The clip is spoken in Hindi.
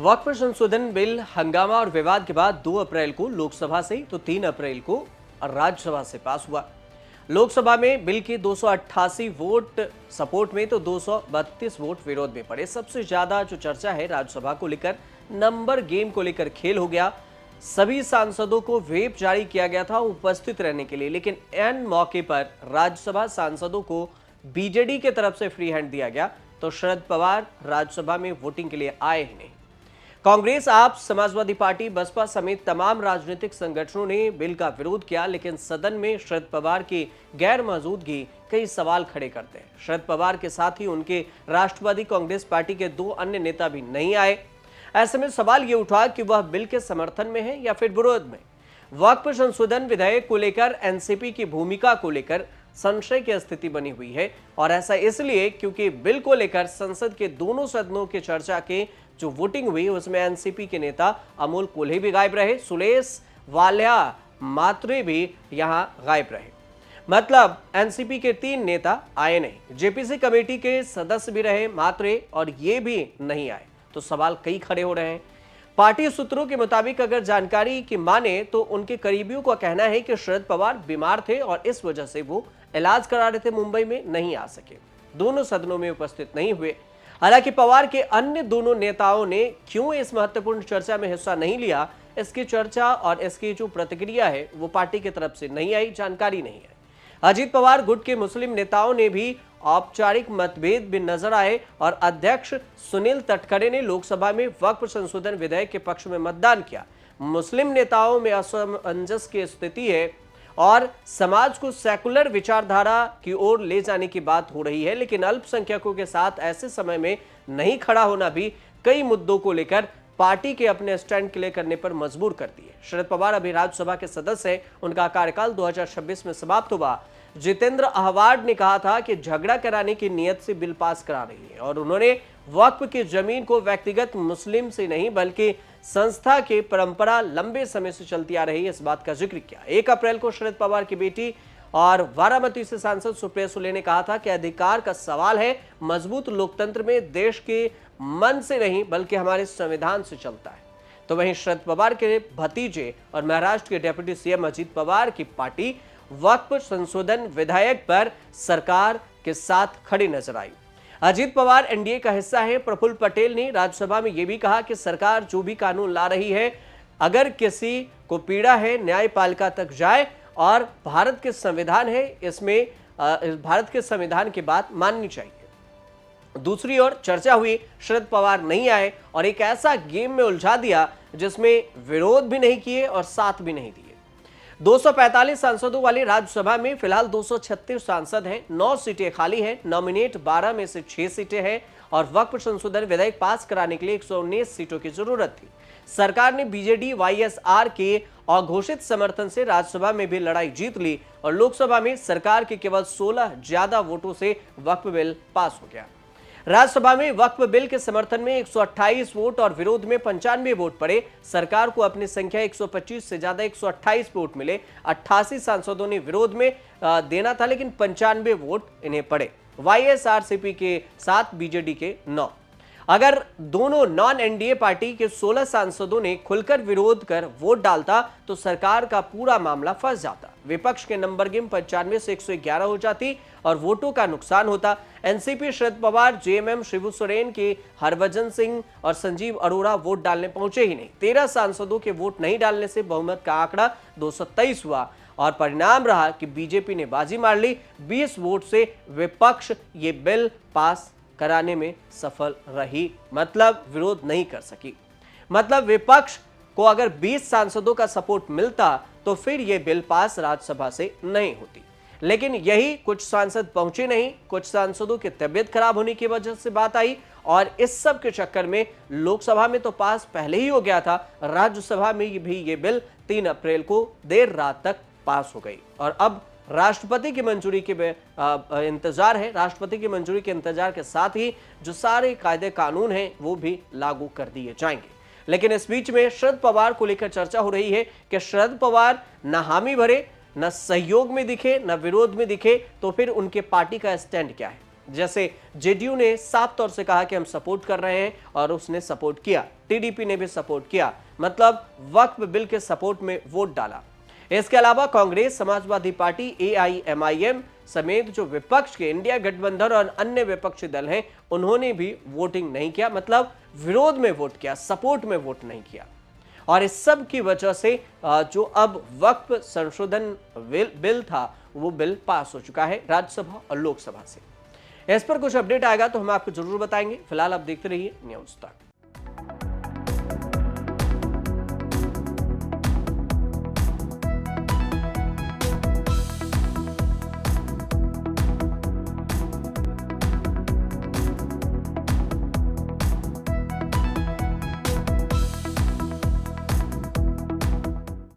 वक्फ संशोधन बिल हंगामा और विवाद के बाद 2 अप्रैल को लोकसभा से तो 3 अप्रैल को राज्यसभा से पास हुआ। लोकसभा में बिल के 288 वोट सपोर्ट में तो 232 वोट विरोध में पड़े। सबसे ज्यादा जो चर्चा है राज्यसभा को लेकर, नंबर गेम को लेकर खेल हो गया। सभी सांसदों को व्हिप जारी किया गया था उपस्थित रहने के लिए, लेकिन एन मौके पर राज्यसभा सांसदों को बीजेडी की तरफ से फ्री हैंड दिया गया, तो शरद पवार राज्यसभा में वोटिंग के लिए आए ही नहीं। कांग्रेस, आप, समाजवादी पार्टी, बसपा समेत तमाम राजनीतिक संगठनों ने बिल का विरोध किया, लेकिन सदन में शरद पवार की गैर मौजूदगी कई सवाल खड़े करते हैं। शरद पवार के साथ ही उनके राष्ट्रवादी कांग्रेस पार्टी के 2 अन्य नेता भी नहीं आए। ऐसे में सवाल ये उठा कि वह बिल के समर्थन में है या फिर विरोध में। वक्फ संशोधन विधेयक को लेकर एनसीपी की भूमिका को लेकर संशय की स्थिति बनी हुई है, और ऐसा इसलिए क्योंकि बिल को लेकर संसद के दोनों सदनों की चर्चा के जो वोटिंग हुई उसमें एनसीपी के नेता अमोल कोल्हे भी गायब रहे, सुलेस वाल्या मात्रे भी यहां गायब रहे। मतलब एनसीपी के 3 नेता आए नहीं। जेपीसी कमेटी के सदस्य भी रहे मात्रे, और ये भी नहीं आए, तो सवाल कई खड़े हो रहे हैं। पार्टी सूत्रों के मुताबिक अगर जानकारी की माने तो उनके करीबियों का कहना है कि शरद पवार बीमार थे और इस वजह से वो इलाज करा रहे थे, मुंबई में नहीं आ सके, दोनों सदनों में उपस्थित नहीं हुए। हालांकि पवार के अन्य दोनों नेताओं ने क्यों इस महत्वपूर्ण चर्चा में हिस्सा नहीं लिया, इसकी चर्चा और इसकी जो प्रतिक्रिया है वो पार्टी की तरफ से नहीं आई, जानकारी नहीं है। अजीत पवार गुट के मुस्लिम नेताओं ने भी औपचारिक मतभेद भी नजर आए, और अध्यक्ष सुनील तटकरे ने लोकसभा में वक्फ संशोधन विधेयक के पक्ष में मतदान किया। मुस्लिम नेताओं में असमंजस की स्थिति है और समाज को सेकुलर विचारधारा की ओर ले जाने की बात हो रही है, लेकिन अल्पसंख्यकों के साथ ऐसे समय में नहीं खड़ा होना भी कई मुद्दों को लेकर पार्टी के अपने स्टैंड क्लियर करने पर मजबूर करती है। शरद पवार अभी राज्यसभा के सदस्य हैं, उनका कार्यकाल 2026 में समाप्त हुआ। जितेंद्र अहवाड ने कहा था कि झगड़ा कराने की नियत से बिल पास करा रही है, और उन्होंने वक्फ की जमीन को व्यक्तिगत मुस्लिम से नहीं बल्कि संस्था की परंपरा लंबे समय से चलती आ रही है, इस बात का जिक्र किया। 1 अप्रैल को शरद पवार की बेटी और बारामती से सांसद सुप्रिया सुले ने कहा था कि अधिकार का सवाल है, मजबूत लोकतंत्र में देश के मन से नहीं बल्कि हमारे संविधान से चलता है। तो वहीं शरद पवार के भतीजे और महाराष्ट्र के डिप्टी सीएम अजीत पवार की पार्टी वक्फ संशोधन विधेयक पर सरकार के साथ खड़ी नजर आई। अजीत पवार एनडीए का हिस्सा है। प्रफुल्ल पटेल ने राज्यसभा में यह भी कहा कि सरकार जो भी कानून ला रही है, अगर किसी को पीड़ा है न्यायपालिका तक जाए, और भारत के संविधान है, इसमें भारत के संविधान की बात माननी चाहिए। दूसरी ओर चर्चा हुई, शरद पवार नहीं आए और एक ऐसा गेम में उलझा दिया जिसमें विरोध भी नहीं किए और साथ भी नहीं दिए। 245 सांसदों वाली राज्यसभा में फिलहाल 236 सांसद हैं, 9 सीटें खाली हैं, नॉमिनेट 12 में से 6 सीटें हैं, और वक्फ संशोधन विधेयक पास कराने के लिए 119 सीटों की जरूरत थी। सरकार ने बीजेडी वाईएसआर के अघोषित समर्थन से राज्यसभा में भी लड़ाई जीत ली, और लोकसभा में सरकार के केवल 16 ज्यादा वोटों से वक्फ बिल पास हो गया। राज्यसभा में वक्फ बिल के समर्थन में 128 वोट और विरोध में 95 वोट पड़े। सरकार को अपनी संख्या 125 से ज्यादा 128 वोट मिले। 88 सांसदों ने विरोध में देना था, लेकिन 95 वोट इन्हें पड़े। वाईएसआरसीपी के साथ बीजेडी के 9। अगर दोनों नॉन एनडीए पार्टी के 16 सांसदों ने खुलकर विरोध कर वोट डालता तो सरकार का पूरा मामला फंस जाता। विपक्ष के नंबर गेम 95 से 111 हो जाती और वोटों का नुकसान होता। एनसीपी, शरद पवार, जेएमएम, शिबू सोरेन के हरभजन सिंह और संजीव अरोड़ा वोट डालने पहुंचे ही नहीं। 13 सांसदों के वोट नहीं डालने से बहुमत का आंकड़ा 223 हुआ, और परिणाम रहा कि बीजेपी ने बाजी मार ली। 20 वोट से विपक्ष ये बिल पास कराने में सफल रही, मतलब विरोध नहीं कर सकी। मतलब विपक्ष को अगर 20 सांसदों का सपोर्ट मिलता तो फिर यह बिल पास राज्यसभा से नहीं होती, लेकिन यही कुछ सांसद पहुंचे नहीं। कुछ सांसदों की तबीयत खराब होने की वजह से बात आई, और इस सब के चक्कर में लोकसभा में तो पास पहले ही हो गया था, राज्यसभा में भी ये बिल 3 अप्रैल को देर रात तक पास हो गई, और अब राष्ट्रपति की मंजूरी के इंतजार है। राष्ट्रपति की मंजूरी के इंतजार के साथ ही जो सारे कायदे कानून हैं वो भी लागू कर दिए जाएंगे। लेकिन इस बीच में शरद पवार को लेकर चर्चा हो रही है कि शरद पवार न हामी भरे, न सहयोग में दिखे, न विरोध में दिखे, तो फिर उनके पार्टी का स्टैंड क्या है। जैसे जेडीयू ने साफ तौर से कहा कि हम सपोर्ट कर रहे हैं और उसने सपोर्ट किया, टीडीपी ने भी सपोर्ट किया, मतलब वक्फ बिल के सपोर्ट में वोट डाला। इसके अलावा कांग्रेस, समाजवादी पार्टी, एआईएमआईएम समेत जो विपक्ष के इंडिया गठबंधन और अन्य विपक्षी दल हैं, उन्होंने भी वोटिंग नहीं किया, मतलब विरोध में वोट किया, सपोर्ट में वोट नहीं किया। और इस सब की वजह से जो अब वक्फ संशोधन बिल था, वो बिल पास हो चुका है राज्यसभा और लोकसभा से। इस पर कुछ अपडेट आएगा तो हम आपको जरूर बताएंगे। फिलहाल आप देखते रहिए न्यूज़ तक।